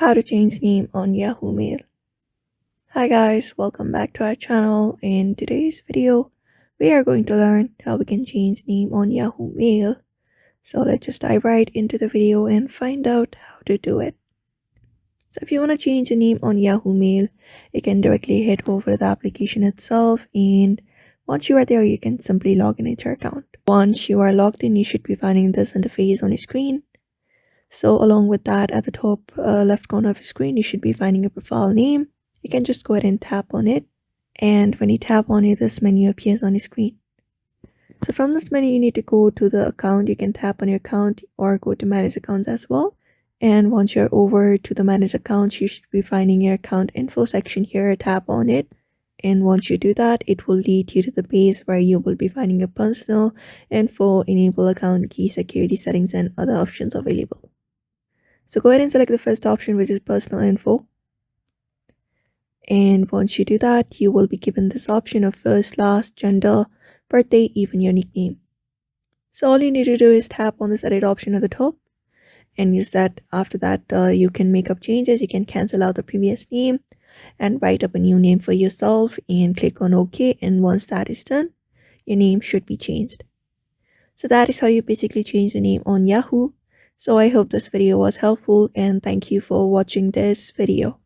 How to change name on Yahoo Mail. Hi guys, welcome back to our channel. In today's video, we are going to learn how we can change name on Yahoo Mail. So let's just dive right into the video and find out how to do it. So if you want to change your name on Yahoo Mail, you can directly head over to the application itself, and once you are there, you can simply log in into your account. Once you are logged in, you should be finding this interface on your screen. So along with that, at the top left corner of your screen, you should be finding a profile name. You can just go ahead and tap on it. And when you tap on it, this menu appears on your screen. So from this menu, you need to go to the account. You can tap on your account or go to manage accounts as well. And once you're over to the manage accounts, you should be finding your account info section here. Tap on it. And once you do that, it will lead you to the page where you will be finding your personal info, enable account key, security settings, and other options available. So go ahead and select the first option, which is personal info. And once you do that, you will be given this option of first, last, gender, birthday, even your nickname. So all you need to do is tap on this edit option at the top and use that. After that, you can make up changes. You can cancel out the previous name and write up a new name for yourself and click on OK. And once that is done, your name should be changed. So that is how you basically change your name on Yahoo. So I hope this video was helpful, and thank you for watching this video.